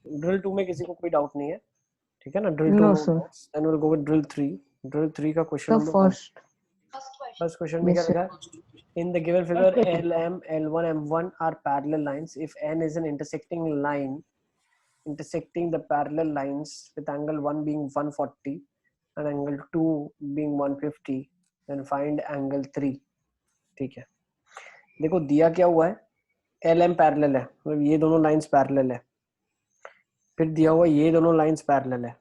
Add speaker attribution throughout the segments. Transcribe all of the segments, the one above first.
Speaker 1: Drill 2 में किसी को कोई डाउट नहीं है, ठीक है ना? Drill 2
Speaker 2: No,
Speaker 1: no
Speaker 2: sir.
Speaker 1: Doubts, then will go with drill 3। Drill 3 का question
Speaker 2: The
Speaker 1: number 1।
Speaker 2: first.
Speaker 1: First question में क्या
Speaker 2: Yes, sir.
Speaker 1: लिखा है? In the given figure, LM, L1, M1 are parallel lines. If N is an intersecting line, intersecting the parallel lines with angle 1 being 140 and angle 2 being 150, then find angle 3। ठीक है, देखो दिया क्या हुआ है, LM parallel है, मतलब ये दोनों लाइंस पैरेलल है, फिर दिया हुआ ये दोनों लाइंस पैरेलल है,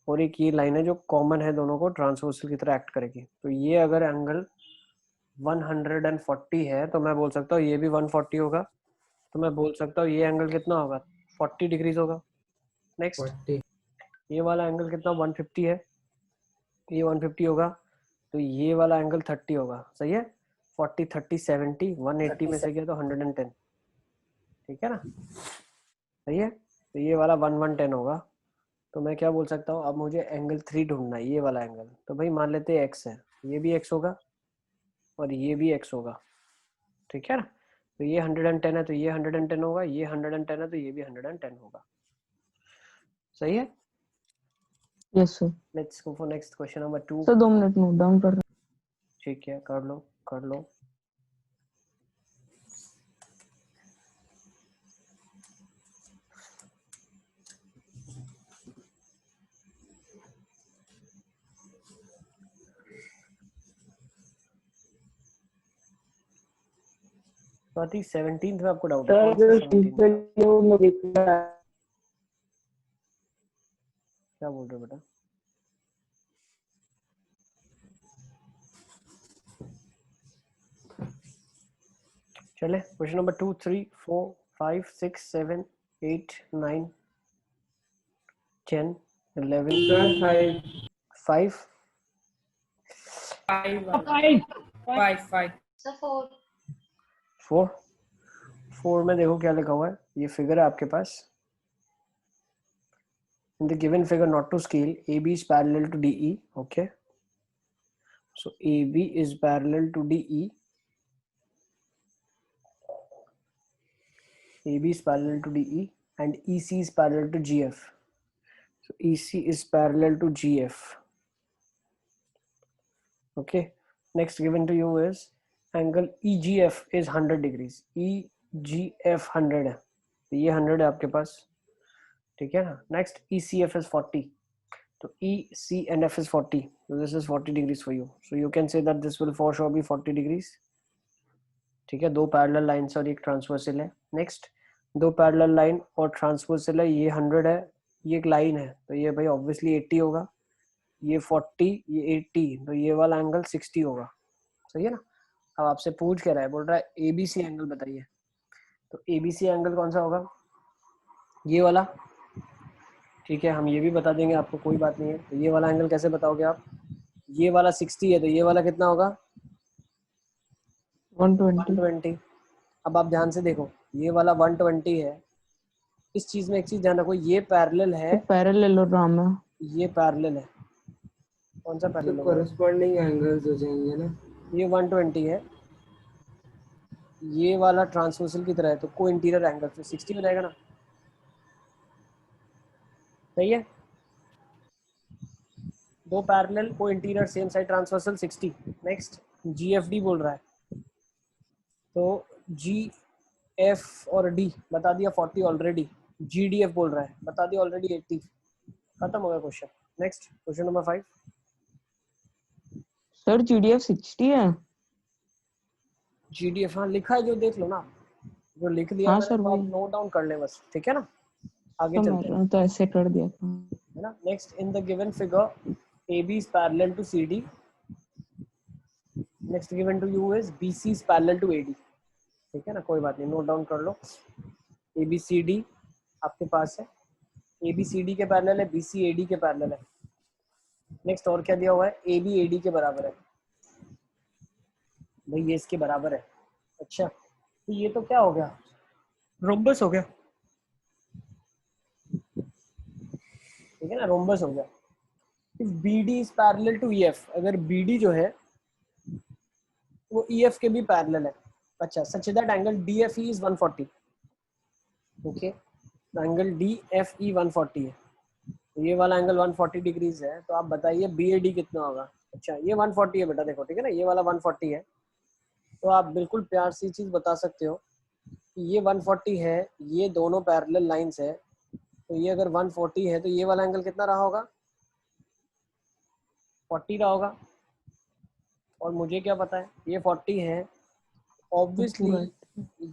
Speaker 1: और एक ये लाइन है जो कॉमन है, दोनों को ट्रांसवर्सल की तरह एक्ट करेगी। तो ये अगर एंगल 140 है तो मैं बोल सकता हूँ ये भी 140 होगा, तो मैं बोल सकता हूँ ये एंगल कितना होगा, 40 डिग्रीज होगा। नेक्स्ट
Speaker 3: 40
Speaker 1: ये वाला एंगल कितना, 150 है, ये 150 होगा, तो ये वाला एंगल 30 होगा। सही है, 40 30 70, 180 में से गया तो 110, ठीक है ना? सही है, तो ये वाला 110 होगा। तो मैं क्या बोल सकता हूँ, अब मुझे एंगल 3 ढूंढना है, ये वाला एंगल। तो भाई मान लेते हैं x है, ये भी x होगा और ये भी x होगा, ठीक है ना? तो ये 110 है तो ये 110 होगा, ये 110 है तो ये भी 110 होगा। सही है,
Speaker 2: Yes, sir.
Speaker 1: Let's go for next question number 2।
Speaker 2: Sir, 2 minute note down कर रहा
Speaker 1: ठीक है, कर लो कर लो। स्वाति 17th में आपको डाउट है, कौन सा 17th? क्या बोल रहे हो बेटा? चले, क्वेश्चन नंबर 2 3 4 5 6 7 8 9 10 11 5 4 में देखो क्या लिखा हुआ है, ये फिगर है आपके पास। In the given figure, not to scale, AB is parallel to DE. Okay, so AB is parallel to DE. AB is parallel to DE and EC is parallel to GF. So EC is parallel to GF. Okay, next given to you is angle EGF is 100 degrees. EGF 100 है, तो ये 100 है आपके पास, ठीक है ना? Next ECF is 40, तो EC and F is 40, so this is 40 degrees for you, so you can say that this will for sure be 40 degrees। ठीक है, दो पैरेलल लाइन्स और एक ट्रांसवर्सल है। नेक्स्ट दो पैरेलल लाइन और ट्रांसवर्सल है, ये 100 है, ये एक लाइन है, तो ये भाई ऑब्वियसली 80 होगा, ये 40 ये 80, तो ये वाला एंगल 60 होगा। सही है ना? अब आपसे पूछ क्या रहा है, बोल रहा है ABC एंगल बताइए, तो ABC एंगल कौन सा होगा, ये वाला, ठीक है, हम ये भी बता देंगे आपको, कोई बात नहीं है। तो ये वाला एंगल कैसे बताओगे आप, ये वाला 60 है तो ये वाला कितना होगा, 120। अब आप ध्यान से देखो, ये वाला 120 है, इस चीज में एक चीज ध्यान रखो, ये पैरेलल है,
Speaker 2: पैरेललोग्राम है।
Speaker 1: ये पैरेलल है, कौन सा पैरेलल होगा,
Speaker 3: कॉरेस्पॉन्डिंग एंगल्स हो जाएंगे ना।
Speaker 1: ये 120 है, ये वाला ट्रांसवर्सल की तरह है, तो को इंटीरियर एंगल तो 60 हो जाएगा ना। सही है, दो पैरेलल को interior same side transversal 60। Next GFD बोल रहा है, तो GF और D बता दिया 40 ऑलरेडी, GDF बोल रहा है, बता दिया ऑलरेडी 80, खत्म हो गया question. Next question number 5।
Speaker 2: Sir GDF 60 है।
Speaker 1: GDF हाँ लिखा है, जो देख लो ना, जो लिख दिया
Speaker 2: हाँ
Speaker 1: मैंने,
Speaker 2: सर,
Speaker 1: तो आप
Speaker 2: वही
Speaker 1: नोट डाउन कर ले बस, ठीक है ना? आगे चलते हैं,
Speaker 2: तो ऐसे कर दिया था,
Speaker 1: है ना? Next in the given figure AB is parallel to CD, next given to you is BC is parallel to AD, ठीक है ना? कोई बात नहीं, नोट डाउन कर लो। ABCD आपके पास है, ABCD के पैरेलल है, BC AD के पैरेलल है। नेक्स्ट और क्या दिया हुआ है, AB AD के बराबर है, भाई ये इसके बराबर है। अच्छा, तो ये तो क्या हो गया, रोम्बस हो गया, ठीक है ना? रोम्बस हो गया। If BD is parallel to EF, अगर BD जो है वो EF के भी पैरेलल है, अच्छा, such that angle DFE is 140। Okay, angle D F E 140 है, तो ये वाला एंगल 140 डिग्रीज है, तो आप बताइए बी ए डी कितना होगा। अच्छा ये 140 है बेटा, देखो ठीक है ना, ये वाला 140 है, तो आप बिल्कुल प्यार से चीज़ बता सकते हो कि ये 140 है, ये दोनों पैरेलल लाइंस है, तो ये अगर 140 है तो ये वाला एंगल कितना रहा होगा, 40 रहा होगा। और मुझे क्या पता है ये 40 है, ऑब्वियसली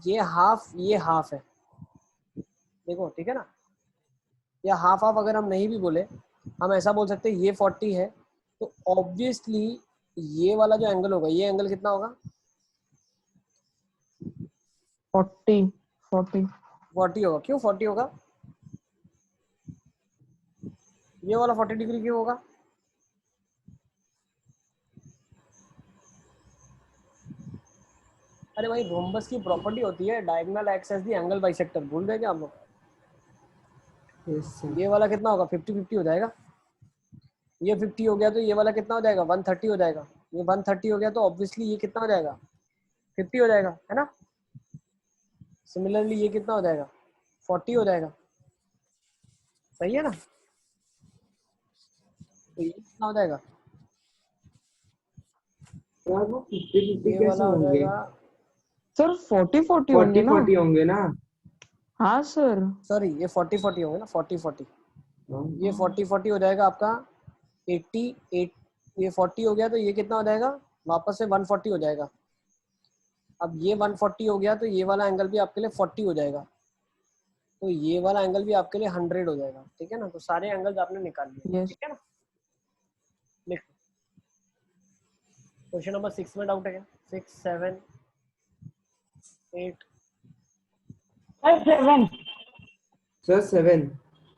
Speaker 1: ये हाफ है, देखो ठीक है ना, या हाफ हाफ अगर हम नहीं भी बोले, हम ऐसा बोल सकते हैं ये 40 है, तो ऑब्वियसली ये वाला जो एंगल होगा, ये एंगल कितना होगा,
Speaker 2: 40
Speaker 1: 40 होगा। क्यों 40 होगा, ये वाला 40 डिग्री क्यों होगा, अरे भाई रोम्बस की प्रॉपर्टी होती है diagonal acts as the angle bisector, भूल गए क्या आप लोग।
Speaker 3: Yes sir.
Speaker 1: ये वाला कितना होगा 50-50 हो जाएगा, ये 50 हो गया तो ये वाला कितना हो जाएगा 130 हो जाएगा, ये 130 हो गया तो ऑब्वियसली ये कितना हो जाएगा 50 हो जाएगा, है ना। सिमिलरली ये कितना हो जाएगा 40 हो जाएगा, सही है ना, तो ये कितना हो जाएगा,
Speaker 3: यार वो 50-50
Speaker 1: ये
Speaker 3: कैसे
Speaker 1: वाला हो
Speaker 3: होंगे?
Speaker 1: जाएगा,
Speaker 2: सर 40 होंगे ना।
Speaker 3: 40-40 होंगे ना?
Speaker 2: हाँ सर।
Speaker 1: सॉरी ये 40-40 होंगे ना, 40-40,
Speaker 3: हाँ।
Speaker 1: ये 40-40 हो जाएगा आपका 88, ये 40 हो गया तो ये कितना हो जाएगा वापस से 140 हो जाएगा। अब ये 140 हो गया तो ये वाला एंगल भी आपके लिए 40 हो जाएगा, तो ये वाला एंगल भी आपके लिए 100 हो जाएगा, ठीक है ना। तो सारे एंगल्स आपने निकाल लिए,
Speaker 2: यस।
Speaker 1: ठीक है ना। लिख, क्वेश्चन नंबर 6 में डाउट है क्या, 6, 7, 8,
Speaker 3: सर 7।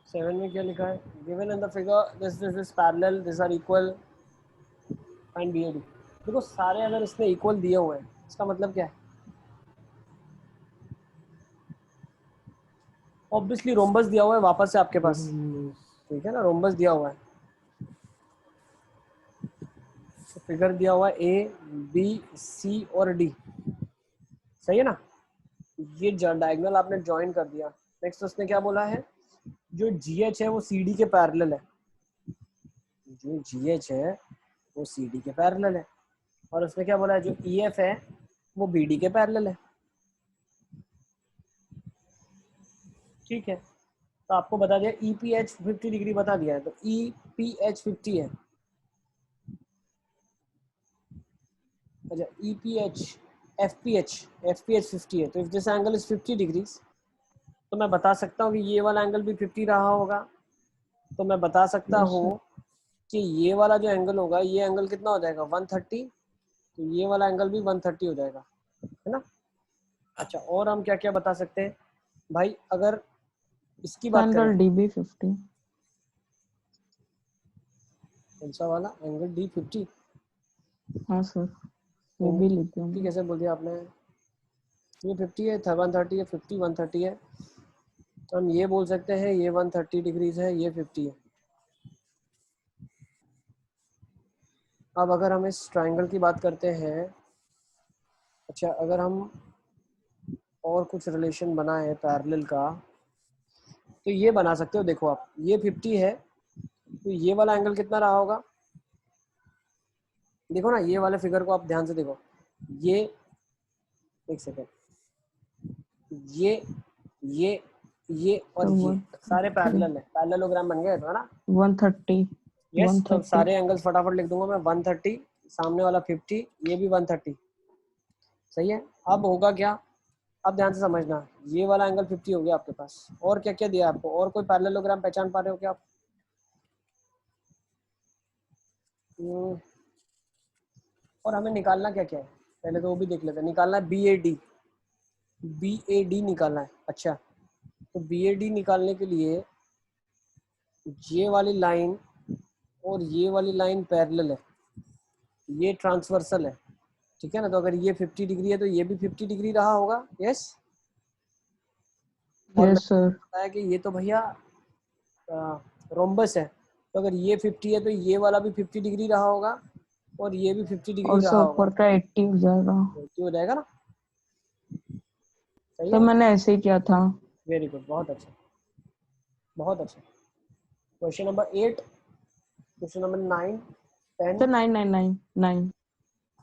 Speaker 1: 7 में क्या लिखा है, given in the figure this is parallel this are equal find B A D. देखो सारे अगर इसने इक्वल दिए हुए हैं इसका मतलब क्या है, ऑब्वियसली रोम्बस दिया हुआ है वापस से आपके पास, ठीक है ना, रोम्बस दिया हुआ है, तो फिगर दिया हुआ है ए बी सी और डी, सही है ना। ये डायगोनल आपने ज्वाइन कर दिया। नेक्स्ट उसने क्या बोला है, जो जीएच है वो सीडी के पैरेलल है, जो जीएच है वो सीडी के पैरेलल है, और उसने क्या बोला है जो ईएफ है वो बीडी के पैरेलल है, ठीक है। तो आपको बता दिया ईपीएच 50 डिग्री बता दिया है, तो ईपीएच 50 है, अच्छा ईपीएच एफपीएच 50 है, तो if this angle is 50 degrees तो मैं बता सकता हूँ कि ये वाला एंगल भी 50 रहा होगा, तो मैं बता सकता
Speaker 2: Yes,
Speaker 1: हूँ कि ये वाला जो एंगल होगा ये एंगल कितना हो जाएगा 130, तो ये वाला एंगल भी 130 हो जाएगा, है ना। अच्छा और हम क्या क्या बता सकते हैं भाई, अगर इसकी बात
Speaker 2: एंगल
Speaker 1: करें,
Speaker 2: डीबी 50।
Speaker 1: कौन सा वाला एंगल डी 50,
Speaker 2: हाँ सर, वो भी लिखे
Speaker 1: ठीक
Speaker 2: होंगे।
Speaker 1: कैसे बोल दिया आपने, ये 50 है, 130 है, 50 130 है, तो हम ये बोल सकते हैं ये 130 डिग्रीज है, ये 50 है। अब अगर हम इस ट्रायंगल की बात करते हैं, अच्छा अगर हम और कुछ रिलेशन बनाए पैरेलल का, तो ये बना सकते हो, देखो आप ये 50 है तो ये वाला एंगल कितना रहा होगा, देखो ना ये वाले फिगर को आप ध्यान से देखो, ये एक सेकेंड, ये और
Speaker 2: तो
Speaker 1: ये सारे पैरेलल है, पैरेललोग्राम बन गए तो, है ना।
Speaker 2: 130।
Speaker 1: यस, तो
Speaker 2: 130।
Speaker 1: सारे एंगल्स फटाफट लिख दूंगा मैं, 130 सामने वाला 50, ये भी 130, सही है। अब होगा क्या, अब ध्यान से समझना, ये वाला एंगल 50 हो गया आपके पास, और क्या क्या दिया आपको, और कोई पैरेललोग्राम पहचान पा रहे हो क्या आप, और हमें निकालना क्या क्या है, पहले तो वो भी देख लेते हैं। निकालना है बी ए डी निकालना है। अच्छा तो बी ए डी निकालने के लिए ये वाली लाइन और ये वाली लाइन पैरेलल है, ये ट्रांसवर्सल है, ठीक है ना। तो अगर ये 50 डिग्री है तो ये भी 50 डिग्री रहा होगा, यस। और
Speaker 2: यस सर।
Speaker 1: मैंने बताया कि ये तो भैया रोम्बस है, तो अगर ये 50 है तो ये वाला भी 50 डिग्री रहा होगा और ये भी 50 डिग्री
Speaker 2: और
Speaker 1: रहा
Speaker 2: सब
Speaker 1: होगा,
Speaker 2: ऊपर का 80 हो जाएगा।
Speaker 1: 80 हो जाएगा ना, सही
Speaker 2: तो
Speaker 1: है।
Speaker 2: मैंने ऐसे ही किया था।
Speaker 1: वेरी गुड, बहुत अच्छा। बहुत अच्छा। Question number 8, question number 9, 10।
Speaker 2: Sir 9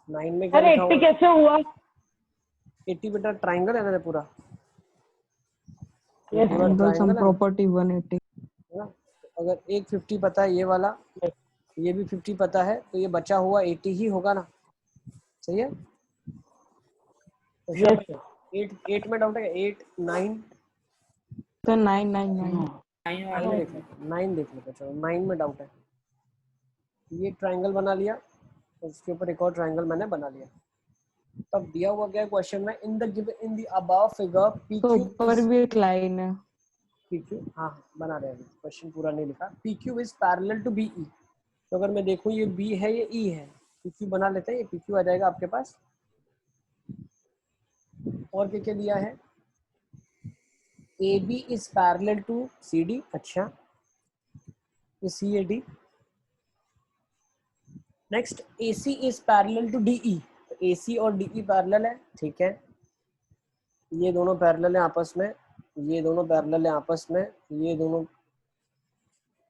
Speaker 1: 9 में क्या
Speaker 4: अरे
Speaker 1: लिखा
Speaker 4: 80
Speaker 1: हुआ?
Speaker 4: कैसे हुआ?
Speaker 1: 80 बेटा ट्राइंगल है ना पूरा,
Speaker 4: Yes,
Speaker 1: पूरा
Speaker 2: एंगल सम
Speaker 1: ट्राइंगल है ना,
Speaker 2: प्रॉपर्टी 180।
Speaker 1: है ना? अगर एक 50 पता है ये वाला, ये भी 50 पता है, तो ये बचा हुआ 80 ही होगा ना, सही है? क्वेश्चन
Speaker 4: yes,
Speaker 1: नंबर 8 में डाउट है? 8, 9,
Speaker 2: सर 9
Speaker 1: 9 देख लेते, 9 देख लेते, चलो 9 में डाउट है। ये ट्राइंगल बना लिया, उसके ऊपर एक और ट्राइंगल मैंने बना लिया। तब दिया हुआ क्या है क्वेश्चन में, इन द अबव फिगर
Speaker 2: तो
Speaker 1: PQ
Speaker 2: ऊपर भी एक लाइन है।
Speaker 1: PQ, हाँ बना रहे हैं, क्वेश्चन पूरा नहीं लिखा। PQ is parallel to BE। तो अगर मैं देखूं ये B है ये E है, PQ बना लेते हैं, ये PQ आ जाएगा आपके पास। और क्या क्या दिया है, AB is parallel to CD, अच्छा ये CAD। Next AC is parallel to DE, तो AC और DE पैरेलल है, ठीक है, ये दोनों पैरेलल है आपस में, ये दोनों पैरेलल है आपस में, ये दोनों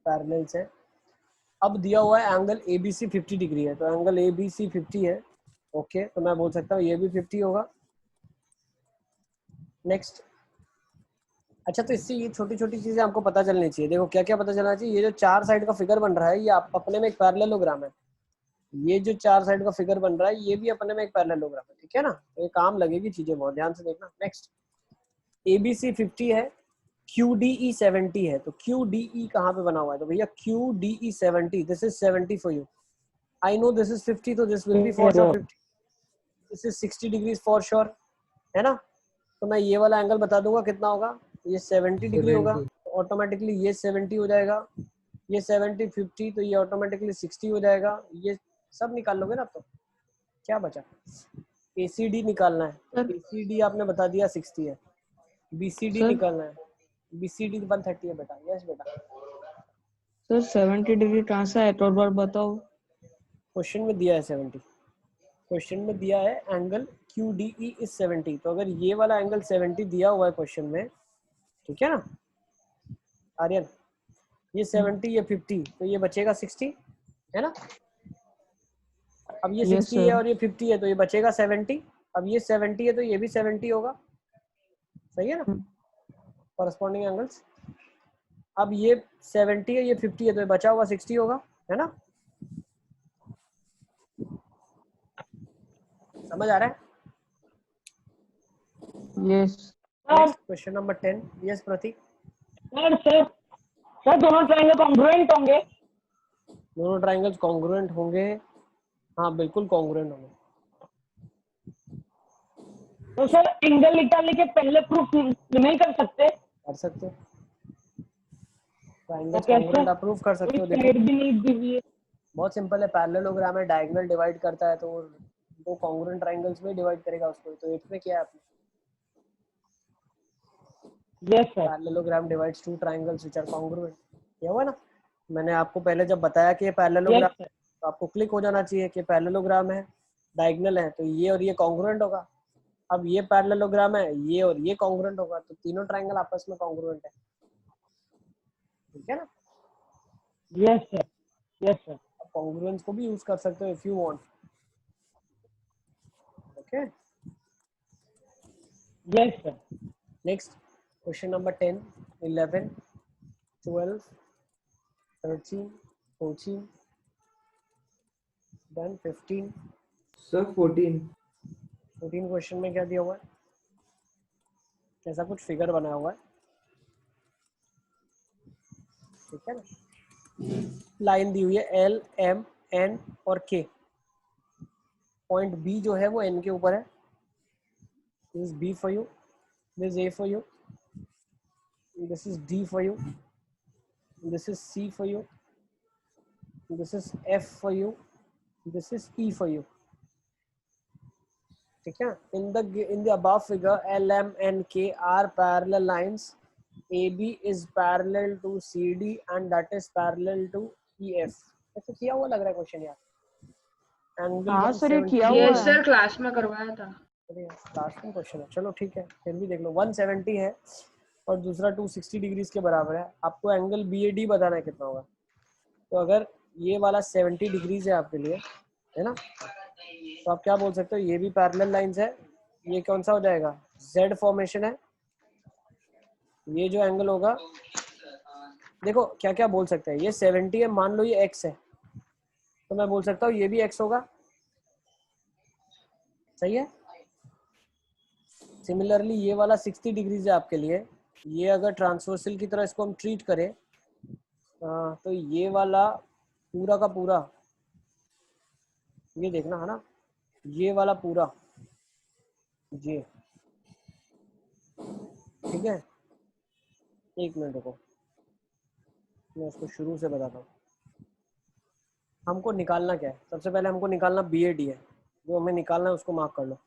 Speaker 1: पैरेलल्स है। अब दिया हुआ है एंगल ABC 50 डिग्री है, तो एंगल ABC 50 है, ओके, तो मैं बोल सकता हूँ ये भी 50 होगा। नेक्स्ट, अच्छा तो इससे ये छोटी छोटी चीजें आपको पता चलनी चाहिए। देखो क्या क्या पता चलना चाहिए, ये जो 4 साइड का फिगर बन रहा है ये आप अपने में एक पैरेललोग्राम है, ये जो 4 साइड का फिगर बन रहा है ये भी अपने में एक पैरेललोग्राम है, ठीक है ना, तो ये काम लगेगी चीजें, बहुत ध्यान से देखना। नेक्स्ट, ABC 50 है, QDE 70 है, तो QDE कहाँ पे बना हुआ है, तो भैया QDE 70, this is 70 for you, I know this is 50, तो this will be for sure 50, this is 60 degrees for sure, है ना, तो मैं ये वाला एंगल बता दूंगा कितना होगा, ये 70 डिग्री होगा, तो ऑटोमेटिकली ये 70 हो जाएगा, ये 70 50, तो ये ऑटोमेटिकली 60 हो जाएगा, ये सब निकाल लोगे ना, तो क्या बचा, ACD निकालना है, तो
Speaker 2: सर
Speaker 1: ACD आपने बता दिया 60 है, BCD
Speaker 2: सर
Speaker 1: निकालना है, BCD 130 है बेटा, यस बेटा।
Speaker 2: सर 70 डिग्री कहाँ से है, एक और बार बताओ।
Speaker 1: क्वेश्चन में दिया है 70, क्वेश्चन में दिया है एंगल QDE इज 70, तो अगर ये वाला एंगल 70 दिया हुआ है क्वेश्चन में, ठीक है ना आर्यन, ये 70 ये 50, तो ये बचेगा 60, है ना, अब ये
Speaker 2: यस
Speaker 1: 60 है
Speaker 2: सर।
Speaker 1: और ये 50 है, तो ये बचेगा 70, अब ये 70 है तो ये भी 70 होगा, सही है ना, कॉरस्पॉन्डिंग एंगल्स। अब ये 70 है ये 50 है, तो ये बचा हुआ 60 होगा, है ना, समझ आ रहा है?
Speaker 2: Yes
Speaker 1: next question number 10, yes Prateek.
Speaker 4: Sir दोनों ट्रायंगल कॉन्ग्रुएंट होंगे?
Speaker 1: दोनों ट्राइंगल्स कॉन्ग्रुएंट होंगे, हाँ बिल्कुल कॉन्ग्रुएंट होंगे।
Speaker 4: तो सर एंगल निकालने के पहले प्रूफ नहीं कर सकते?
Speaker 1: कर सकते हो,
Speaker 4: तो
Speaker 1: ट्राइंगल्स
Speaker 4: कैसे?
Speaker 1: कॉन्ग्रुएंट आप प्रूफ कर सकते
Speaker 4: कोई
Speaker 1: हो, देखो
Speaker 4: साइड भी नहीं दी हुई है।
Speaker 1: बहुत सिंपल है, पैरेललोग्राम है, डायगोनल डिवाइड करता है, तो वो कॉन्ग्रुएंट ट्राइंगल्स में डिवाइड करेगा उसको, तो इसमें क्या है आपने,
Speaker 4: yes sir.
Speaker 1: Parallelogram divides two triangles which are congruent, ये हुआ ना, मैंने आपको पहले जब बताया कि ये पैरेललोग्राम,
Speaker 4: यस सर।
Speaker 1: तो आपको क्लिक हो जाना चाहिए कि पैरेललोग्राम है, डायगोनल है, तो ये और ये कॉन्ग्रुएंट होगा। अब ये पैरेललोग्राम है, ये और ये कॉन्ग्रुएंट होगा, तो तीनों ट्राइंगल आपस में कॉन्ग्रुएंट है, ठीक है ना।
Speaker 4: Yes sir. Yes sir.
Speaker 1: आप कॉन्ग्रुएंस को भी यूज कर सकते हो if you want, okay.
Speaker 4: Yes sir.
Speaker 1: Next question number 10, 11, 12, 13, 14, then 15,
Speaker 3: Sir, 14.
Speaker 1: 14 question में क्या दिया हुआ है, ऐसा कुछ फिगर बना हुआ है, ठीक है ना, लाइन दी हुई है L, M, N और K, पॉइंट B जो है वो N के ऊपर है, this is B for you, this is A for you, this is D for you, this is C for you, this is F for you, this is E for you, ठीक है। In the above figure L, M, N, K are parallel lines, AB is parallel to CD and that is parallel to EF। ऐसे किया हुआ लग रहा है question यार, angle
Speaker 2: हाँ सर ये
Speaker 1: 170,
Speaker 2: किया
Speaker 5: ये
Speaker 2: हुआ है।
Speaker 5: सर क्लास में करवाया था।
Speaker 1: अरे लास्ट में क्वेश्चन है, चलो ठीक है फिर भी देख लो, 170 है, और दूसरा 260 डिग्रीज के बराबर है। आपको एंगल BAD बताना है कितना होगा। तो अगर ये वाला 70 डिग्रीज है आपके लिए, है ना, तो आप क्या बोल सकते हो, ये भी पैरेलल लाइंस है, ये कौन सा हो जाएगा, Z फॉर्मेशन है। ये जो एंगल होगा, देखो क्या क्या बोल सकते हैं, ये 70 है, मान लो ये X है, तो मैं बोल सकता हूँ ये भी X होगा, सही है। सिमिलरली ये वाला 60 डिग्रीज है आपके लिए, ये अगर ट्रांसवर्सल की तरह इसको हम ट्रीट करें, तो ये वाला पूरा का पूरा, ये देखना है ना, ये वाला पूरा, ये ठीक है। एक मिनट रुको, मैं इसको शुरू से बताता हूँ। हमको निकालना क्या है, सबसे पहले हमको निकालना BAD है, जो हमें निकालना है उसको मार्क कर लो।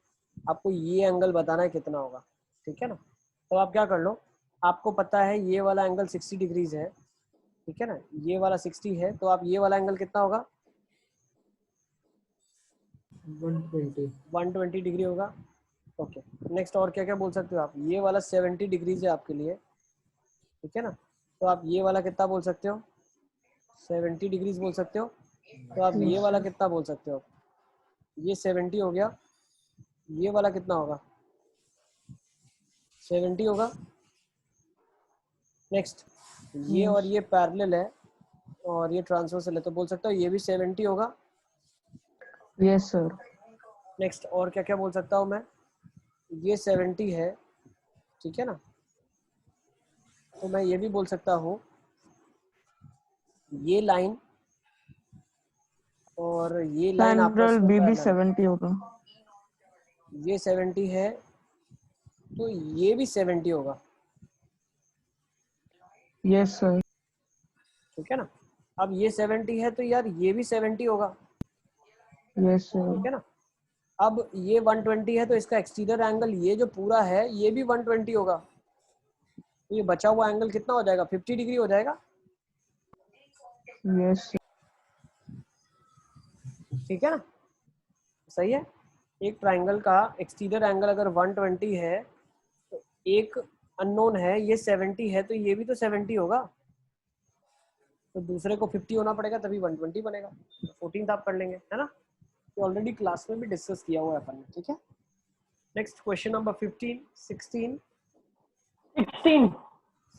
Speaker 1: आपको ये एंगल बताना है कितना होगा, ठीक है ना। तो आप क्या कर लो, आपको पता है ये वाला एंगल 60 डिग्रीज है, ठीक है ना, ये वाला 60 है, तो आप ये वाला एंगल कितना होगा, 120 डिग्री होगा। ओके, नेक्स्ट और क्या क्या बोल सकते हो आप, ये वाला 70 डिग्रीज है आपके लिए, ठीक है ना, तो आप ये वाला कितना बोल सकते हो, 70 डिग्रीज बोल सकते हो। तो आप ये वाला कितना बोल सकते हो, ये 70 हो गया, ये वाला कितना होगा, 70 होगा। नेक्स्ट, ये और ये पैरेलल है और ये ट्रांसवर्सल है, तो बोल सकता हूँ ये भी 70 होगा।
Speaker 2: Yes sir.
Speaker 1: नेक्स्ट और क्या क्या बोल सकता हूँ मैं, ये 70 है, ठीक है ना, तो मैं ये भी बोल सकता हूँ ये लाइन और ये लाइन आपस
Speaker 2: पैरेलल
Speaker 1: में
Speaker 2: BB
Speaker 1: पैरेलल,
Speaker 2: 70 होगा।
Speaker 1: ये 70 है तो ये भी 70 होगा,
Speaker 2: यस सर।
Speaker 1: ठीक है ना। अब ये 70 है तो यार ये भी 70 होगा,
Speaker 2: यस
Speaker 1: ठीक
Speaker 2: सर।
Speaker 1: है ना। अब ये 120 है तो इसका एक्सटीरियर एंगल ये जो पूरा है ये भी 120 होगा, तो ये बचा हुआ एंगल कितना हो जाएगा, 50 डिग्री हो जाएगा,
Speaker 2: यस
Speaker 1: ठीक है ना, सही है। एक ट्राइंगल का एक्सटीरियर एंगल अगर 120 है तो एक अननोन है ये 70 है, तो ये भी तो 70 होगा, तो दूसरे को 50 होना पड़ेगा तभी 120 बनेगा। 14th आप कर लेंगे, है ना, तो ऑलरेडी क्लास में भी डिस्कस किया हुआ है अपन ने, ठीक है। नेक्स्ट क्वेश्चन नंबर 15, 16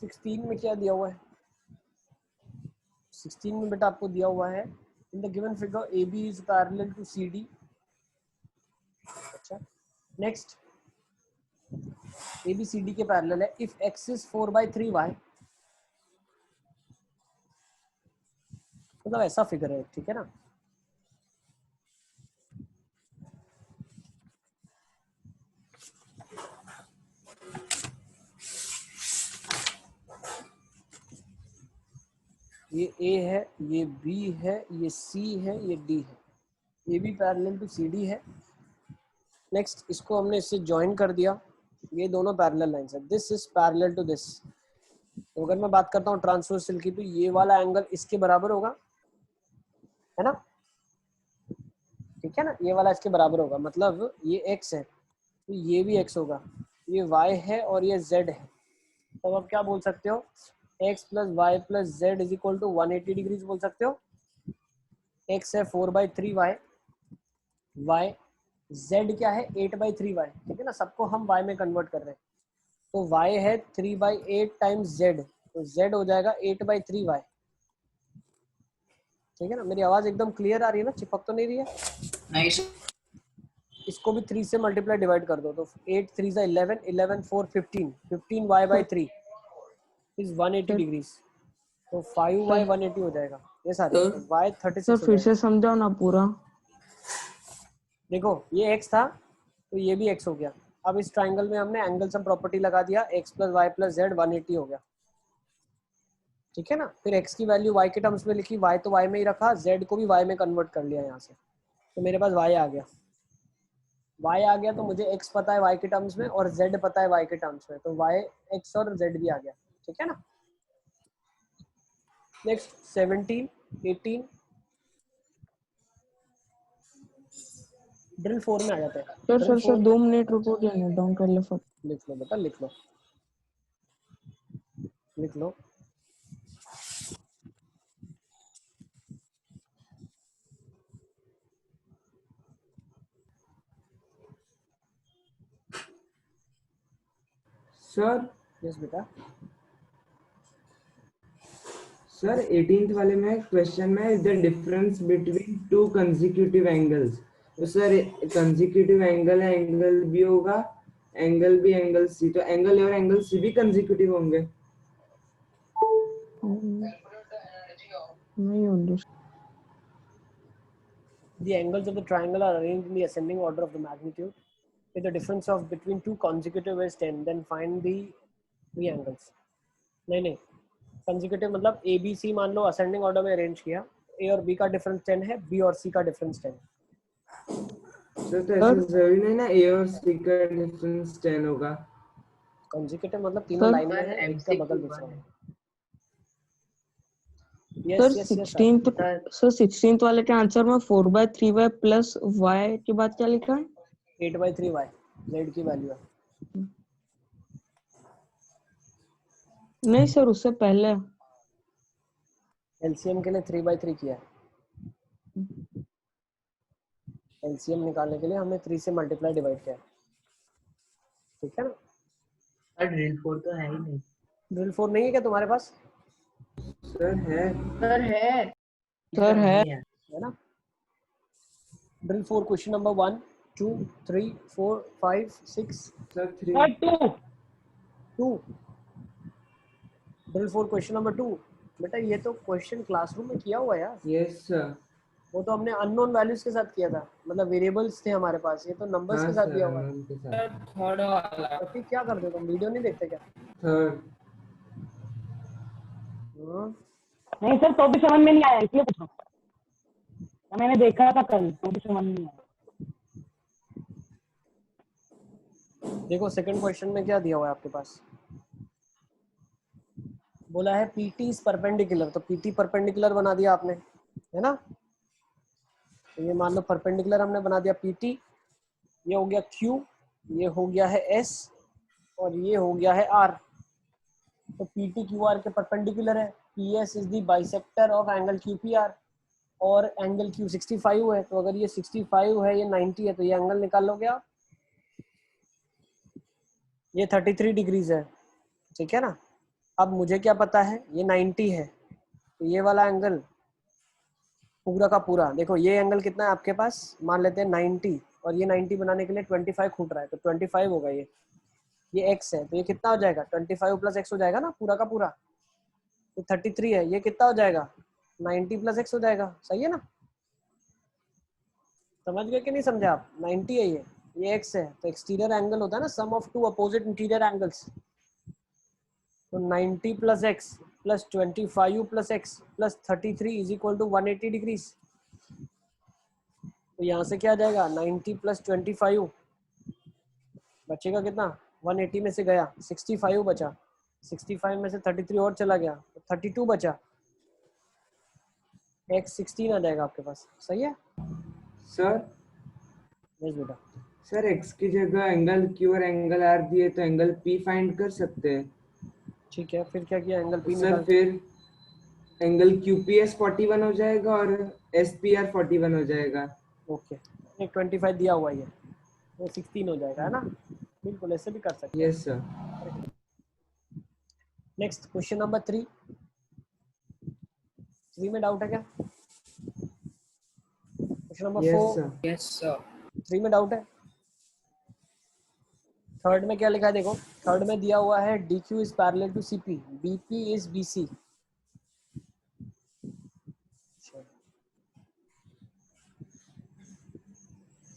Speaker 1: 16 में क्या दिया हुआ है, 16 में बेटा आपको दिया हुआ है, in the given figure AB is parallel to CD। अच्छा, नेक्स्ट ABCD के पैरेलल है, इफ X इज 4/3Y, मतलब ऐसा फिगर है, ठीक है ना। ये A है, ये B है, ये C है, ये D है, ये भी पैरेलल टू CD है। नेक्स्ट इसको हमने इससे ज्वाइन कर दिया, ये दोनों पैरेलल लाइंस है, this is parallel to this. तो अगर मैं बात करता हूँ ट्रांसवर्सल की, तो ये वाला एंगल इसके बराबर होगा, है ना, ठीक है ना, ये वाला इसके बराबर होगा, मतलब ये X है तो ये भी X होगा, ये Y है और ये Z है, तो अब क्या बोल सकते हो, X + Y + Z is equal to 180 degrees बोल सकते हो। X है 4/3Y, Y Z क्या है 8/3Y, ठीक है ना, सबको हम Y में कन्वर्ट कर रहे हैं, तो Y है 3/8 टाइम्स Z, तो Z हो जाएगा 8/3Y, ठीक है ना। मेरी आवाज एकदम क्लियर आ रही है ना, चिपक तो नहीं रही है,
Speaker 5: नहीं
Speaker 1: इसको भी 3 से मल्टीप्लाई डिवाइड कर दो, तो 8 3 सा 11, 11 4 15, 15Y/3 इज 180 डिग्रीज, तो 5Y 180 हो जाएगा, ये सारे
Speaker 5: सर
Speaker 1: तो Y 36
Speaker 2: सर
Speaker 1: हो
Speaker 2: फिर
Speaker 1: जाएगा।
Speaker 2: से समझाओ ना पूरा।
Speaker 1: देखो ये X था तो ये भी X हो गया, अब इस ट्राइंगल में हमने एंगल सम प्रॉपर्टी लगा दिया, X + Y + Z 180 हो गया, ठीक है ना। फिर X की वैल्यू Y के टर्म्स में लिखी, Y तो Y में ही रखा, Z को भी Y में कन्वर्ट कर लिया यहाँ से, तो मेरे पास Y आ गया, Y आ गया, तो मुझे X पता है Y के टर्म्स में और Z पता है Y के टर्म्स में, तो Y X और Z भी आ गया, ठीक है ना। नेक्स्ट 17 18 ड्रिल 4 में आ जाते हैं। ड्रिल
Speaker 2: सर
Speaker 1: 4 में
Speaker 2: 2 मिनट रुको, क्या नोट डाउन कर ले फट।
Speaker 1: लिख लो बेटा, लिख लो। लिख लो।
Speaker 3: सर
Speaker 1: यस बेटा।
Speaker 3: सर 18th वाले में क्वेश्चन में the difference between two consecutive angles, तो सर कंसेक्यूटिव एंगल है, एंगल बी होगा, एंगल बी एंगल सी, तो एंगल ए और एंगल सी भी कंसेक्यूटिव होंगे।
Speaker 2: नहीं understand.
Speaker 1: The angles of the triangle are arranged in the ascending order of the magnitude. If the difference of between two consecutive is 10, then find the three angles. नहीं, consecutive मतलब A B C मान लो ascending order में arrange किया, A और B का difference 10 है, B और C का difference 10।
Speaker 3: सर तो ऐसा जरूरी नहीं ना ए और सी का डिफरेंस 10 होगा।
Speaker 1: Consecutive मतलब तीनों
Speaker 2: Sir,
Speaker 1: लाइन में है, एक का बगल दूसरा में।
Speaker 2: Sir
Speaker 1: Yes, yes, yes, sir.
Speaker 2: 16th वाले के आंसर में 4/3y प्लस y के बाद क्या लिखा है?
Speaker 1: 8/3y Z की वैल्यू है।
Speaker 2: नहीं सर, उससे पहले।
Speaker 1: LCM के लिए 3/3 किया है। LCM निकालने के लिए हमने 3 से मल्टीप्लाई डिवाइड किया है, ठीक है ना।
Speaker 5: ड्रिल 4 तो है ही नहीं।
Speaker 1: ड्रिल 4 नहीं है क्या तुम्हारे पास?
Speaker 3: सर है।
Speaker 5: सर है।
Speaker 2: सर है।
Speaker 1: है ना। Drill 4 question number 1 2 3 4 5 6
Speaker 3: sir 3
Speaker 4: sir 2
Speaker 1: 2। Drill 4 question number 2। बेटा ये तो क्वेश्चन क्लासरूम में किया हुआ है यार।
Speaker 3: Yes sir.
Speaker 1: वो तो हमने अननोन वैल्यूज के साथ किया था, मतलब वेरिएबल्स थे हमारे पास, ये तो नंबर्स
Speaker 3: हाँ
Speaker 1: के साथ
Speaker 3: सर,
Speaker 1: दिया हुआ है।
Speaker 3: अननोन के साथ।
Speaker 5: थर्ड वाला।
Speaker 1: तो फिर क्या करते हो तुम, वीडियो नहीं देखते क्या?
Speaker 3: थर्ड।
Speaker 4: नहीं सर, तो भी समझ में नहीं आया, इसलिए पूछ रहा हूँ। मैंने देखा था कल, तो भी समझ में नहीं आया।
Speaker 1: देखो सेकंड क्वेश्चन में क्या दिया हुआ है आपके पास, बोला है PT इज परपेंडिकुलर, तो PT परपेंडिकुलर बना दिया आपने, है ना। तो ये मान लो परपेंडिकुलर हमने बना दिया PT, ये हो गया Q, ये हो गया है S और ये हो गया है R। तो PT QR के परपेंडिकुलर है। PS is the bisector of angle QPR और एंगल Q 65 है, तो अगर ये 65 है, ये 90 है, तो ये एंगल निकाल लोगे आप। ये 33 डिग्रीज है, ठीक है ना। अब मुझे क्या पता है, ये 90 है, तो ये वाला एंगल पूरा का पूरा, देखो ये एंगल कितना है आपके पास, मान लेते हैं 90, और ये 90 बनाने के लिए 25 खूट रहा है, तो 25 होगा ये x है, तो ये कितना हो जाएगा, 25 प्लस x हो जाएगा ना पूरा का पूरा, तो 33 है, ये कितना हो जाएगा, 90 प्लस x हो जाएगा, सही है ना। समझ गए कि नहीं समझे आप, 90 है ये x है, तो एक्सटीरियर एंगल होता है ना sum of two opposite interior angles, तो 90 plus x plus 25 plus x plus 33 is equal to 180 degrees. तो यहाँ से क्या आ जाएगा, 90 प्लस 25 बचेगा कितना, 180 में से गया 65 बचा, 65 में से 33 और चला गया, तो 32 बचा, x 16 आ जाएगा आपके पास, सही है।
Speaker 3: सर
Speaker 1: यस बेटा।
Speaker 3: सर x की जगह एंगल Q और एंगल R दिए, तो एंगल P फाइंड कर सकते हैं।
Speaker 1: ठीक है, फिर क्या किया, एंगल P
Speaker 3: सर
Speaker 1: निकाल।
Speaker 3: फिर एंगल QPS 41 हो जाएगा और SPR 41 हो जाएगा।
Speaker 1: ओके, एक 25 दिया हुआ है, वो 16 हो जाएगा, है ना। बिल्कुल ऐसे भी कर सकते हैं।
Speaker 3: Yes sir.
Speaker 1: Next question number 3 में डाउट है क्या? Question number
Speaker 3: yes
Speaker 1: 4
Speaker 3: sir.
Speaker 5: Yes sir.
Speaker 1: 3 में डाउट है। थर्ड में क्या लिखा है देखो, थर्ड में दिया हुआ है DQ is parallel to CP, BP is BC।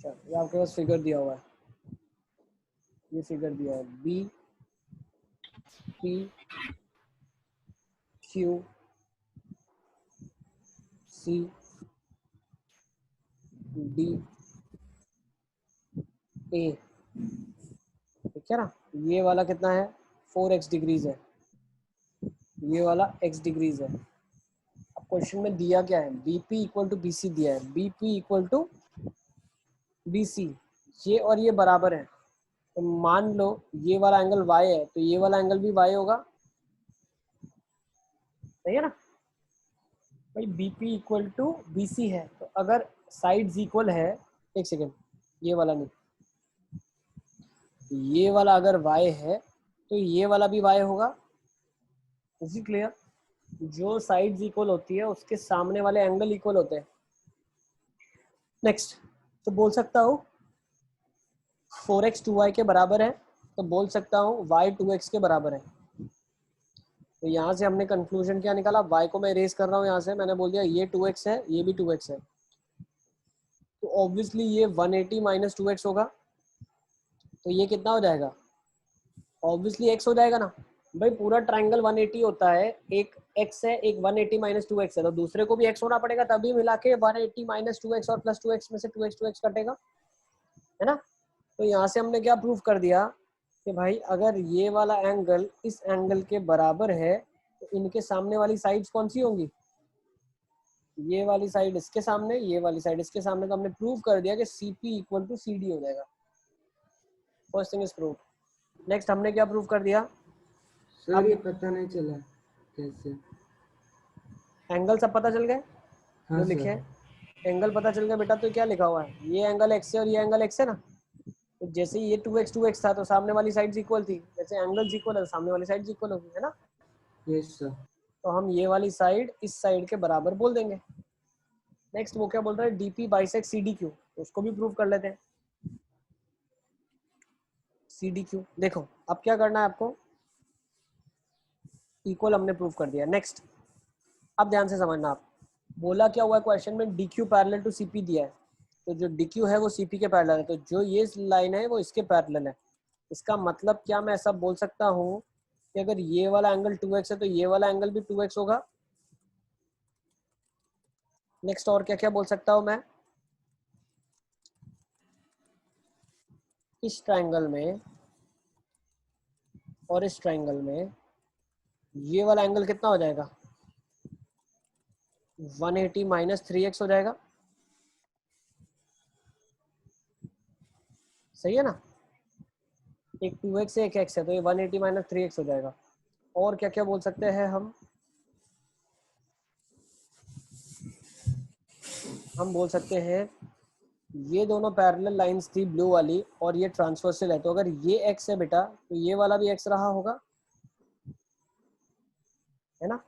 Speaker 1: ये आपके पास फिगर दिया हुआ है, ये फिगर दिया है BP Q C D A, ठीक है ना। ये वाला कितना है, 4x डिग्रीज है, ये वाला x डिग्रीज है। अब क्वेश्चन में दिया क्या है, BP इक्वल टू BC दिया है, BP इक्वल टू BC, ये और ये बराबर है, तो मान लो ये वाला एंगल y है, तो ये वाला एंगल भी y होगा, सही है ना भाई। बीपी इक्वल टू बीसी है, तो अगर साइड्स इक्वल है, एक सेकेंड, ये वाला नहीं, ये वाला अगर y है तो ये वाला भी y होगा। Is it clear? जो साइड्स इक्वल होती है उसके सामने वाले एंगल इक्वल होते हैं। नेक्स्ट, तो बोल सकता हूँ 4x 2y के बराबर है, तो बोल सकता हूँ y 2x के बराबर है। तो यहाँ से हमने कंक्लूजन क्या निकाला, y को मैं रेस कर रहा हूँ यहाँ से, मैंने बोल दिया ये 2x है, ये भी 2x है, तो ऑब्वियसली ये 180 माइनस 2x होगा, तो ये कितना हो जाएगा, ऑब्वियसली x हो जाएगा ना भाई। पूरा ट्राइंगल 180 होता है, एक x है, एक 180 माइनस 2x है, तो दूसरे को भी x होना पड़ेगा, तभी मिला के 180 माइनस 2x और प्लस 2x में से 2x कटेगा, है ना। तो यहाँ से हमने क्या प्रूव कर दिया कि भाई अगर ये वाला एंगल इस एंगल के बराबर है तो इनके सामने वाली साइड्स कौन सी होंगी, ये वाली साइड इसके सामने, ये वाली साइड इसके सामने। तो हमने प्रूव कर दिया कि CP इक्वल टू CD हो जाएगा। First thing is prove. Next हमने क्या प्रूव कर दिया,
Speaker 3: सर ये पता नहीं चला कैसे।
Speaker 1: एंगल सब पता चल गए
Speaker 3: हाँ
Speaker 1: जो
Speaker 3: सर।
Speaker 1: लिखे हैं, एंगल पता चल गया बेटा। तो क्या लिखा हुआ है, ये एंगल x है और ये एंगल x है ना, तो जैसे ये 2x था तो सामने वाली साइड्स इक्वल थी, जैसे एंगल्स इक्वल है तो सामने वाली साइड्स इक्वल होगी, है ना।
Speaker 3: Yes sir.
Speaker 1: तो हम ये वाली साइड इस साइड के बराबर बोल देंगे। नेक्स्ट वो क्या बोल रहा है, DP बाइसेक्ट CDQ, तो उसको भी प्रूव कर लेते हैं। CDQ देखो, अब क्या करना है आपको, इक्वल हमने प्रूव कर दिया। नेक्स्ट अब ध्यान से समझना, आप बोला क्या हुआ क्वेश्चन में, DQ पैरेलल टू CP दिया है, तो जो DQ है वो CP के पैरेलल है, तो जो ये लाइन है वो इसके पैरेलल है। इसका मतलब क्या, मैं ऐसा बोल सकता हूँ कि अगर ये वाला एंगल 2x है तो ये वाला एंगल भी 2x होगा। नेक्स्ट और क्या क्या बोल सकता हूँ मैं, इस ट्रायंगल में और इस ट्रायंगल में ये वाला एंगल कितना हो जाएगा, 180 माइनस 3x हो जाएगा। सही है ना, एक 2x है एक x है, तो ये 180 माइनस 3x हो जाएगा। और क्या क्या बोल सकते हैं हम बोल सकते हैं ये दोनों पैरेलल लाइंस थी ब्लू वाली और ये ट्रांसवर्सल है, तो अगर ये x है बेटा तो ये वाला भी x रहा होगा, है ना।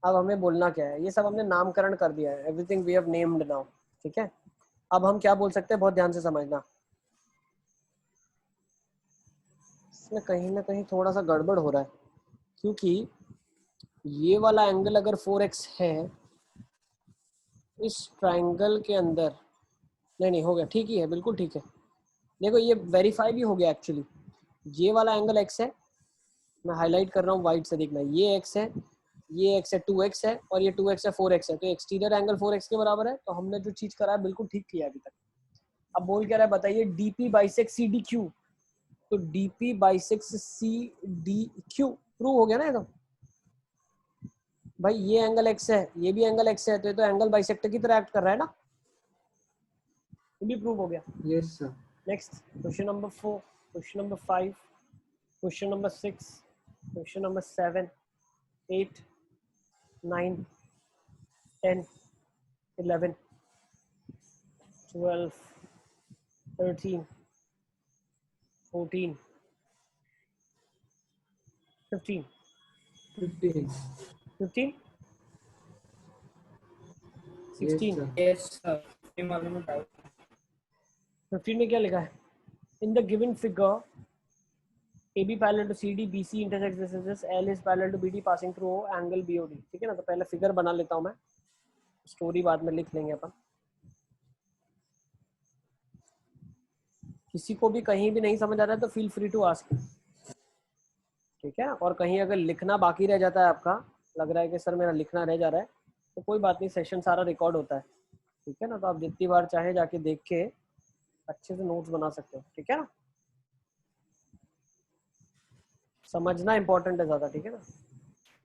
Speaker 1: अब हमें बोलना क्या है, ये सब हमने नामकरण कर दिया है, everything we have named now, ठीक है। अब हम क्या बोल सकते हैं, बहुत ध्यान से समझना, इसमें कहीं ना कहीं थोड़ा सा गड़बड़ हो रहा है, क्योंकि ये वाला एंगल अगर 4x है इस ट्राइंगल के अंदर, नहीं हो गया, ठीक ही है, बिल्कुल ठीक है। देखो ये वेरीफाई भी हो गया एक्चुअली, ये वाला एंगल x है, मैं हाईलाइट कर रहा हूँ वाइट से, देखना ये x है, ये x है 2x है और ये 2x है 4x है, तो एक्सटीरियर एंगल 4x के बराबर है। तो हमने जो चीज करा है बिल्कुल ठीक किया अभी तक। अब बोल क्या रहा है बताइए, DP बाइसेक्ट CDQ, तो DP बाइसेक्ट CDQ प्रूव हो गया ना ये तो। भाई ये एंगल x है, ये भी एंगल x है, तो ये तो एंगल बाइसेक्टर की तरह एक्ट कर रहा है ना, ये भी प्रूव हो गया।
Speaker 3: Yes sir.
Speaker 1: Next question number 4, question number 5, question number 6, question number 7, 8, 9, 10, 11, 12, 13, 14, 15,
Speaker 3: 15।
Speaker 1: 15,
Speaker 3: yes
Speaker 1: 16,
Speaker 3: sir.
Speaker 5: Yes sir, ये मालूम है डाउट।
Speaker 1: 15 में क्या लिखा है, in the given figure AB parallel to CD, BC intersects this, L is parallel to BD passing through angle BOD, ठीक है ना। तो पहले फिगर बना लेता हूं मैं, स्टोरी बाद में लिख लेंगे अपन। किसी को भी कहीं भी नहीं समझ आ रहा है तो फील फ्री टू आस्क, ठीक है। और कहीं अगर लिखना बाकी रह जाता है आपका, लग रहा है कि सर मेरा लिखना रह जा रहा है, तो कोई बात नहीं, सेशन सारा रिकॉर्ड होता है, ठीक है ना। तो आप जितनी बार चाहे जाके देख के अच्छे से नोट्स बना सकते हो, ठीक है ना। समझना इंपॉर्टेंट है ज़्यादा, ठीक है ना।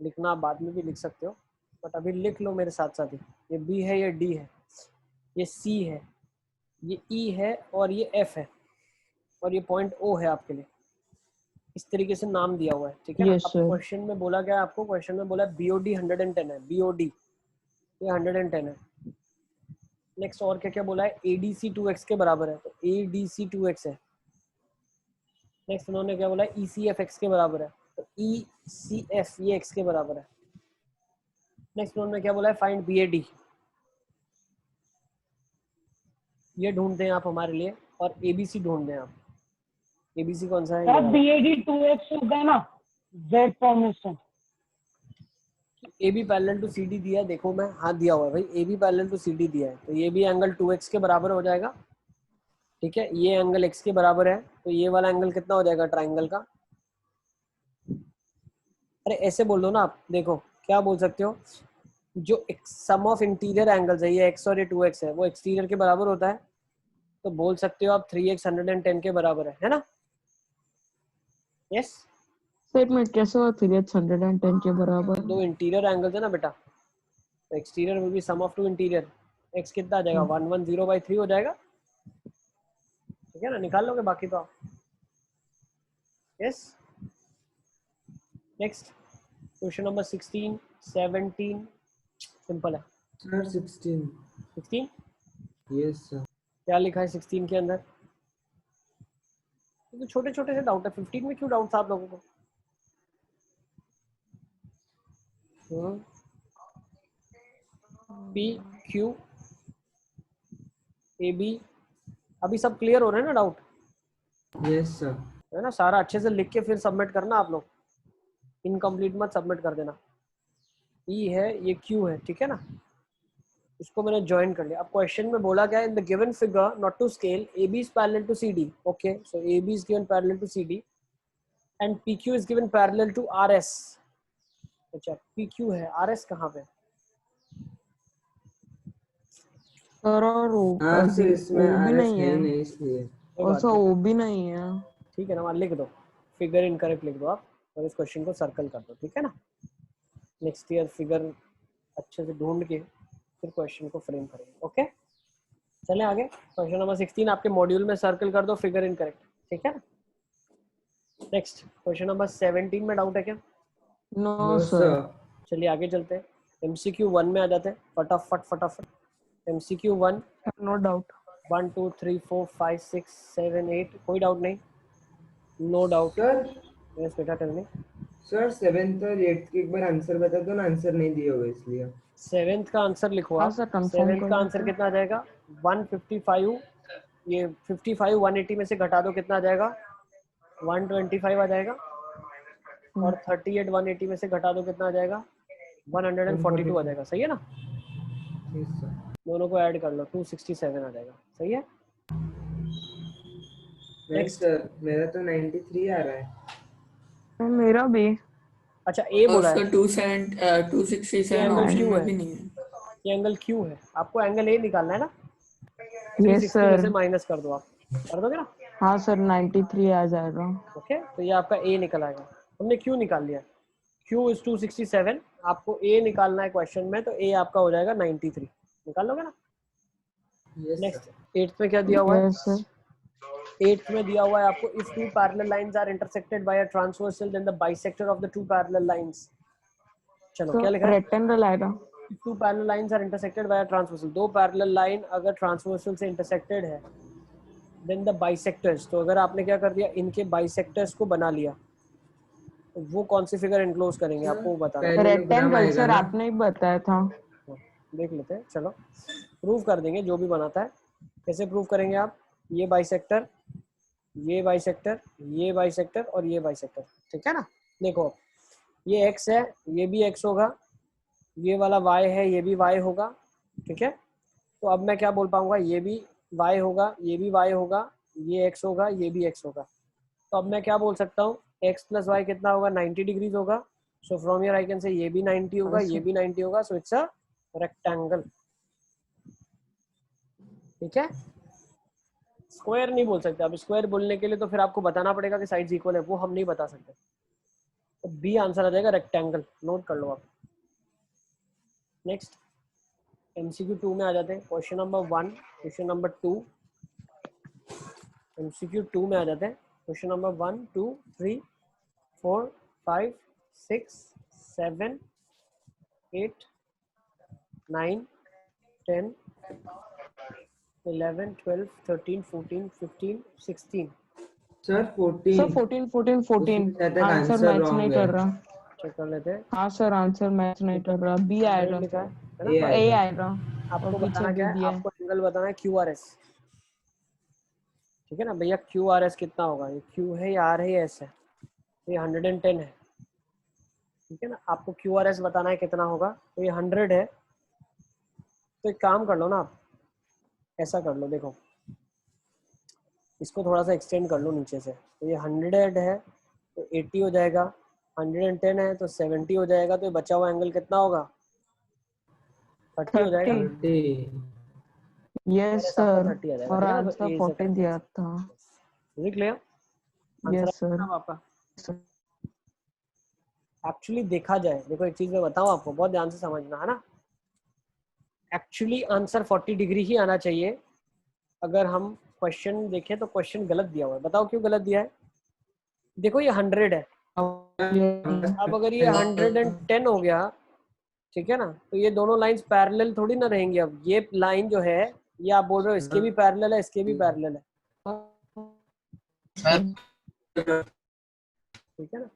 Speaker 1: लिखना आप बाद में भी लिख सकते हो, बट अभी लिख लो मेरे साथ साथ ही। ये B है, ये D है, ये C है, ये E है और ये F है, और ये पॉइंट O है आपके लिए। इस तरीके से नाम दिया हुआ है, ठीक है ना।
Speaker 2: Yes,
Speaker 1: अब
Speaker 2: sir.
Speaker 1: क्वेश्चन में बोला गया आपको, क्वेश्चन में बोला BOD 110 है, BOD ये 110 है। नेक्स्ट और क्या क्या बोला है, ADC 2x के बराबर है, तो ADC 2x है। नेक्स्ट उन्होंने क्या बोला है, ECF x के बराबर है, तो ECF ये x के बराबर है। नेक्स्ट उन्होंने क्या बोला है, फाइंड BAD, ये ढूंढते हैं आप हमारे लिए, और ABC ढूंढते हैं आप। ABC कौन सा है, ये
Speaker 4: सर
Speaker 1: वाला।
Speaker 4: BAD 2x होगा ना, Z formation.
Speaker 1: AB parallel to CD दिया है, देखो मैं हाथ दिया हुआ है भाई, AB पैरेलल टू CD दिया है, तो ये भी एंगल 2x के बराबर हो जाएगा, ठीक है। ये एंगल x के बराबर है, तो ये वाला एंगल कितना हो जाएगा ट्राइंगल का। अरे ऐसे बोल दो ना आप, देखो क्या बोल सकते हो, जो सम ऑफ इंटीरियर एंगल्स है, ये x और ये 2x है, वो एक्सटीरियर के बराबर होता है, तो बोल सकते हो आप 3x 110 के बराबर है ना। यस,
Speaker 2: सर में कैसे हुआ 3x 110 के बराबर?
Speaker 1: दो इंटीरियर एंगल्स है ना बेटा, तो exterior will be sum of two interior. x कितना आ जाएगा, 110/3 हो जाएगा, ठीक है ना, निकाल लोगे बाकी तो आप। Yes, next question number 16 17 simple है।
Speaker 3: सर 16।
Speaker 1: 16
Speaker 3: yes sir.
Speaker 1: क्या लिखा है 16 के अंदर, तो छोटे छोटे से डाउट है, 15 में क्यों डाउट था आप लोगों को। PQ AB, अभी सब क्लियर हो रहे हैं ना डाउट,
Speaker 3: यस सर।
Speaker 1: है ना। सारा अच्छे से लिख के फिर सबमिट करना आप लोग, इनकम्प्लीट मत सबमिट कर देना। E है, ये Q है, ठीक है ना, इसको मैंने ज्वाइन कर लिया। अब क्वेश्चन में बोला गया in the given figure not to scale AB is parallel to CD, okay, so AB is given parallel to CD and PQ is given parallel to RS। अच्छा PQ है, RS कहाँ पे,
Speaker 2: सर और
Speaker 3: हाँ sir,
Speaker 2: अभी
Speaker 3: इसमें
Speaker 2: वो भी
Speaker 3: RS
Speaker 2: नहीं
Speaker 3: है
Speaker 2: है,
Speaker 3: ही नहीं इसलिए।
Speaker 1: कोई
Speaker 2: और
Speaker 1: बात
Speaker 2: सर
Speaker 1: नहीं,
Speaker 2: वो भी नहीं है।
Speaker 1: ठीक है ना, वहाँ लिख दो फिगर इनकरेक्ट लिख दो आप, और इस क्वेश्चन को सर्कल कर दो, ठीक है ना। नेक्स्ट ईयर फिगर अच्छे से ढूंढ के फिर क्वेश्चन को फ्रेम करेंगे, ओके। चलें आगे, क्वेश्चन नंबर 16 आपके मॉड्यूल में सर्कल कर दो फिगर इनकरेक्ट, ठीक है ना। नेक्स्ट क्वेश्चन नंबर 17 में डाउट है क्या,
Speaker 2: नो
Speaker 3: नो
Speaker 2: सर।
Speaker 3: सर।
Speaker 1: चलिए आगे चलते हैं, MCQ 1 में आ जाते हैं फटाफट फटाफट। MCQ 1
Speaker 2: no doubt.
Speaker 1: 1 2 3 4 5 6 7 8, कोई डाउट नहीं, नो डाउट।
Speaker 3: सर
Speaker 1: यस बेटा टेल मी।
Speaker 3: सर 7th और 8th के एक बार आंसर बता दो ना, आंसर नहीं दिए हुए इसलिए।
Speaker 1: 7th का आंसर लिखो
Speaker 2: हाँ
Speaker 1: आप,
Speaker 2: सर, कंफर्म
Speaker 1: 7th
Speaker 2: कर
Speaker 1: का
Speaker 2: देते
Speaker 1: आंसर
Speaker 2: हैं।
Speaker 1: कितना आ जाएगा 155, ये 55 180 में से घटा दो कितना आ जाएगा 125 आ जाएगा, और 38 180 में से घटा दो कितना आ जाएगा 142 आ जाएगा, सही है ना।
Speaker 3: Yes sir.
Speaker 1: दोनों को ऐड कर लो 267 आ जाएगा, सही है।
Speaker 3: नहीं
Speaker 1: नेक्स्ट,
Speaker 3: सर, मेरा तो 93 आ रहा है।
Speaker 2: मेरा भी।
Speaker 1: अच्छा ए बोला है,
Speaker 5: उसका 267
Speaker 1: ये एंगल
Speaker 5: ऑप्शन
Speaker 1: क्यू
Speaker 5: में
Speaker 1: है,
Speaker 5: भी नहीं है।
Speaker 1: ये एंगल क्यू है, आपको एंगल ए निकालना है ना,
Speaker 2: यस
Speaker 1: 360 में
Speaker 2: सर।
Speaker 1: से माइनस कर दो आप, कर दोगे ना,
Speaker 2: हाँ सर, 93 आ जाएगा।
Speaker 1: ओके। तो ये आपका ए निकल आएगा, हमने क्यू निकाल लिया, Q इज 267, आपको A निकालना है क्वेश्चन में, तो A आपका हो जाएगा 93, निकाल लोगे ना।
Speaker 3: Yes
Speaker 1: next
Speaker 3: sir.
Speaker 1: 8th में क्या दिया हुआ है,
Speaker 2: यस सर।
Speaker 1: 8th में दिया हुआ है आपको, if two parallel lines are intersected by a transversal then the bisector of the two parallel lines. चलो
Speaker 2: तो
Speaker 1: क्या लिखा है,
Speaker 2: रेक्टेंगल आएगा।
Speaker 1: If two parallel lines are intersected by a transversal, दो पैरेलल लाइन अगर ट्रांसवर्सल से इंटरसेक्टेड है देन द बाइसेक्टर्स, तो अगर आपने क्या कर दिया इनके बाइसेक्टर्स को बना लिया, तो वो कौन सी फिगर इंक्लोज करेंगे आपको वो बताना है।
Speaker 3: पैरेललोग्राम
Speaker 2: रेक्टेंगल
Speaker 3: आएगा
Speaker 2: सर
Speaker 3: ना।
Speaker 2: आपने ही बताया था।
Speaker 1: देख लेते हैं, चलो प्रूव कर देंगे जो भी बनाता है। कैसे प्रूव करेंगे आप, ये बाइसेक्टर, ये बाइसेक्टर, ये बाइसेक्टर और ये बाइसेक्टर, ठीक है ना। देखो ये x है, ये भी x होगा, ये वाला y है, ये भी y होगा, ठीक है। तो अब मैं क्या बोल पाऊंगा, ये भी y होगा, ये भी y होगा, ये x होगा, ये भी x होगा। तो अब मैं क्या बोल सकता हूँ, x प्लस वाई कितना होगा 90 डिग्रीज होगा, so from here I can say ये भी 90 होगा, ये भी 90 होगा, सो इट्स अ रेक्टेंगल, ठीक है। स्क्वायर नहीं बोल सकते, अब स्क्वायर बोलने के लिए तो फिर आपको बताना पड़ेगा कि साइड्स इक्वल है, वो हम नहीं बता सकते। तो बी आंसर आ जाएगा रेक्टेंगल, नोट कर लो आप। नेक्स्ट MCQ 2 में आ जाते हैं, question number 1, question number 2, MCQ 2 में आ जाते हैं, क्वेश्चन नंबर 1 2 3 4 5 6 7 8 9 10 11 12 13 14 15 16
Speaker 3: सर
Speaker 2: सर
Speaker 3: 14
Speaker 2: 14 14 14
Speaker 3: उसमें शायद तक
Speaker 2: आंसर
Speaker 3: आंसर
Speaker 2: मैच
Speaker 3: रॉन्ग
Speaker 2: नहीं
Speaker 3: है।
Speaker 2: कर रहा।
Speaker 1: चेक कर लेते हैं।
Speaker 2: हाँ सर आंसर मैच नहीं कर रहा, बी
Speaker 1: 100
Speaker 2: आएगा
Speaker 1: लिखा
Speaker 2: सर,
Speaker 1: है
Speaker 3: ए
Speaker 1: ना।
Speaker 2: ए
Speaker 3: आएगा।
Speaker 2: आएगा
Speaker 1: आपको
Speaker 2: और पीछे
Speaker 1: बताना
Speaker 2: बी
Speaker 1: क्या है,
Speaker 2: दिया है।
Speaker 1: आपको एंगल बताना है QRS। ठीक है ना भैया, QRS कितना होगा, ये Q है या R है या S है, तो ये 110 है। ठीक है ना, आपको QRS बताना है कितना होगा, तो ये 100 है। तो एक काम कर लो ना आप, ऐसा कर लो, देखो इसको थोड़ा सा एक्सटेंड कर लो नीचे से, तो ये 100 है तो 80 हो जाएगा, 110 है तो 70 हो जाएगा, तो ये बचा हुआ एंगल कितना होगा, 30 हो जाएगा।
Speaker 2: 30।
Speaker 3: 30
Speaker 2: यस
Speaker 1: QRS आपका
Speaker 2: सर
Speaker 1: 30 आ जाएगा।
Speaker 2: और
Speaker 1: ठीक है ना,
Speaker 2: आंसर
Speaker 1: तो ये
Speaker 2: 14 दिया था।
Speaker 1: लिख लिया आंसर
Speaker 2: यस सर।
Speaker 1: आपका। एक्चुअली देखा जाए, देखो एक चीज मैं बताऊं आपको, बहुत ध्यान से समझना है ना, एक्चुअली आंसर 40 डिग्री ही आना चाहिए। अगर हम क्वेश्चन देखें तो क्वेश्चन गलत दिया हुआ है, बताओ क्यों गलत दिया है। देखो ये 100 है, अब अगर ये 110 हो गया, ठीक है ना, तो ये दोनों लाइंस पैरेलल थोड़ी ना रहेंगी। अब ये लाइन जो है, ये आप बोल रहे हो इसके भी पैरेलल है, इसके भी पैरेलल है, ठीक है ना।